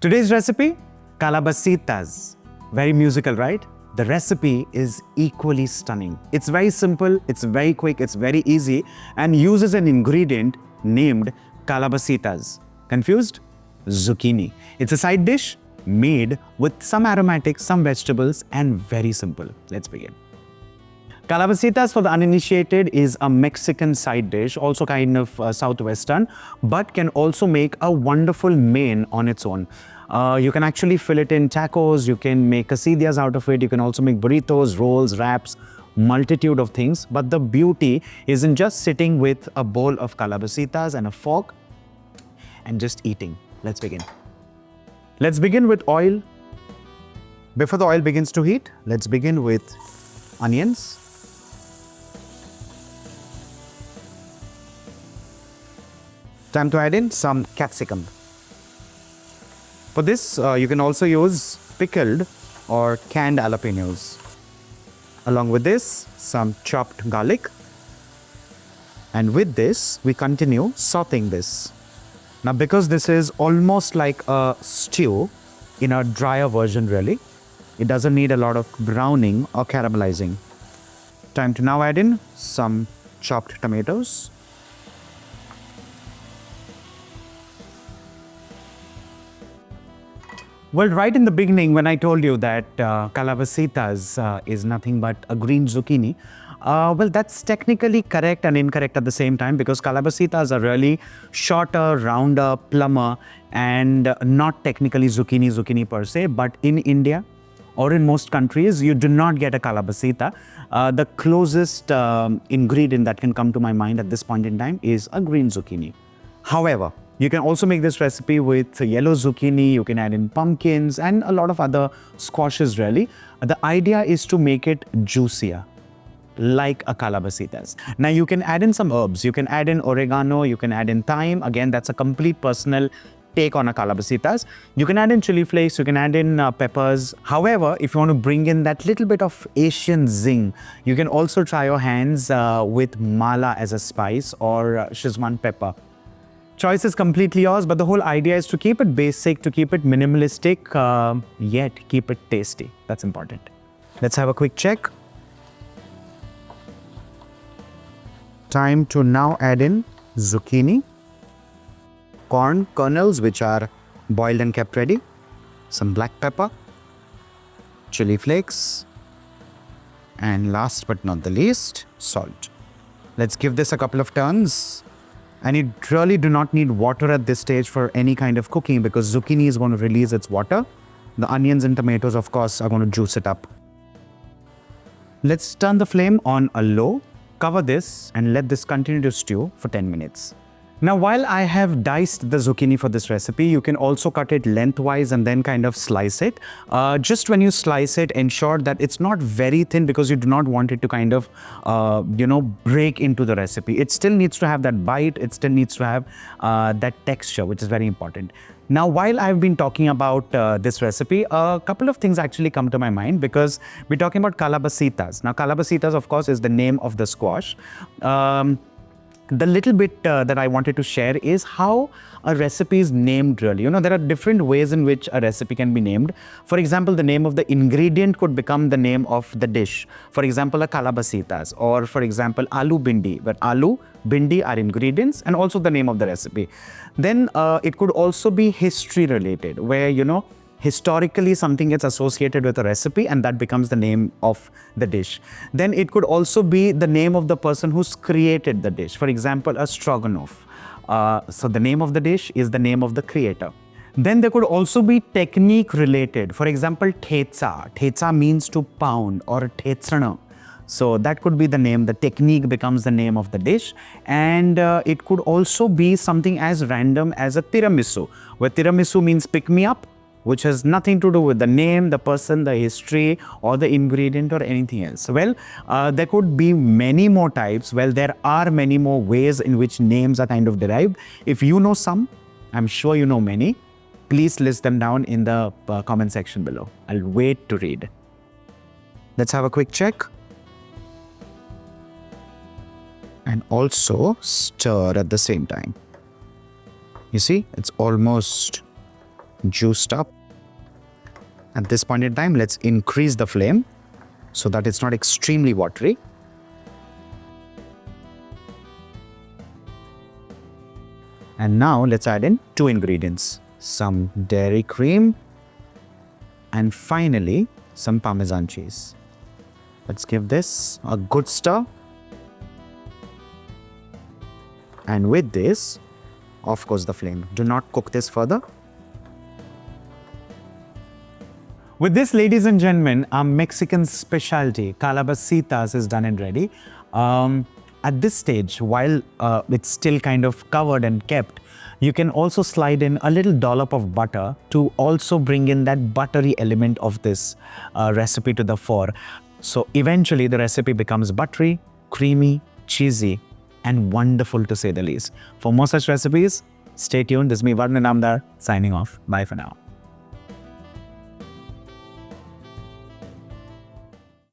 Today's recipe, Calabacitas. Very musical, right? The recipe is equally stunning. It's very simple, it's very quick, it's very easy, and uses an ingredient named Calabacitas. Confused? Zucchini. It's a side dish made with some aromatics, some vegetables, and very simple. Let's begin. Calabacitas, for the uninitiated, is a Mexican side dish, also kind of southwestern, but can also make a wonderful main on its own. You can actually fill it in tacos, you can make quesadillas out of it, you can also make burritos, rolls, wraps, multitude of things. But the beauty isn't just sitting with a bowl of calabacitas and a fork and just eating. Let's begin. Let's begin with oil. Before the oil begins to heat, let's begin with onions. Time to add in some capsicum. For this, you can also use pickled or canned jalapenos. Along with this, some chopped garlic. And with this, we continue sauteing this. Now, because this is almost like a stew in a drier version really, it doesn't need a lot of browning or caramelizing. Time to now add in some chopped tomatoes. Well, right in the beginning, when I told you that calabacitas is nothing but a green zucchini, well, that's technically correct and incorrect at the same time, because calabacitas are really shorter, rounder, plumber, and not technically zucchini per se. But in India or in most countries, you do not get a calabacita. The closest ingredient that can come to my mind at this point in time is a green zucchini. However, you can also make this recipe with yellow zucchini, you can add in pumpkins and a lot of other squashes really. The idea is to make it juicier, like a calabacitas. Now you can add in some herbs, you can add in oregano, you can add in thyme. Again, that's a complete personal take on a calabacitas. You can add in chili flakes, you can add in peppers. However, if you want to bring in that little bit of Asian zing, you can also try your hands with mala as a spice or Szechuan pepper. Choice is completely yours, but the whole idea is to keep it basic, to keep it minimalistic, yet keep it tasty. That's important. Let's have a quick check. Time to now add in zucchini, corn kernels which are boiled and kept ready, some black pepper, chili flakes, and last but not the least, salt. Let's give this a couple of turns. And you really do not need water at this stage for any kind of cooking, because zucchini is going to release its water. The onions and tomatoes, of course, are going to juice it up. Let's turn the flame on a low, cover this, and let this continue to stew for 10 minutes. Now, while I have diced the zucchini for this recipe, you can also cut it lengthwise and then kind of slice it. Just when you slice it, ensure that it's not very thin, because you do not want it to kind of, break into the recipe. It still needs to have that bite. It still needs to have that texture, which is very important. Now, while I've been talking about this recipe, a couple of things actually come to my mind, because we're talking about calabacitas. Now, calabacitas, of course, is the name of the squash. The little bit that I wanted to share is how a recipe is named really. There are different ways in which a recipe can be named. For example, the name of the ingredient could become the name of the dish. For example, a calabacitas, or for example, aloo bindi, where aloo, bindi are ingredients and also the name of the recipe. Then it could also be history related, where, historically something gets associated with a recipe and that becomes the name of the dish. Then it could also be the name of the person who's created the dish. For example, a stroganoff. So the name of the dish is the name of the creator. Then there could also be technique related. For example, thetsa. Thetsa means to pound, or thetsana. So that could be the name. The technique becomes the name of the dish. And it could also be something as random as a tiramisu, where tiramisu means pick me up, which has nothing to do with the name, the person, the history, or the ingredient, or anything else. Well, there could be many more types. Well, there are many more ways in which names are kind of derived. If you know some, I'm sure you know many. Please list them down in the comment section below. I'll wait to read. Let's have a quick check. And also stir at the same time. You see, it's almost juiced up. At this point in time, let's increase the flame so that it's not extremely watery. And now let's add in 2 ingredients, some dairy cream and finally some Parmesan cheese. Let's give this a good stir. And with this, of course, the flame. Do not cook this further. With this, ladies and gentlemen, our Mexican specialty, Calabacitas, is done and ready. At this stage, while it's still kind of covered and kept, you can also slide in a little dollop of butter to also bring in that buttery element of this recipe to the fore. So eventually the recipe becomes buttery, creamy, cheesy, and wonderful to say the least. For more such recipes, stay tuned. This is me, Varun, signing off. Bye for now.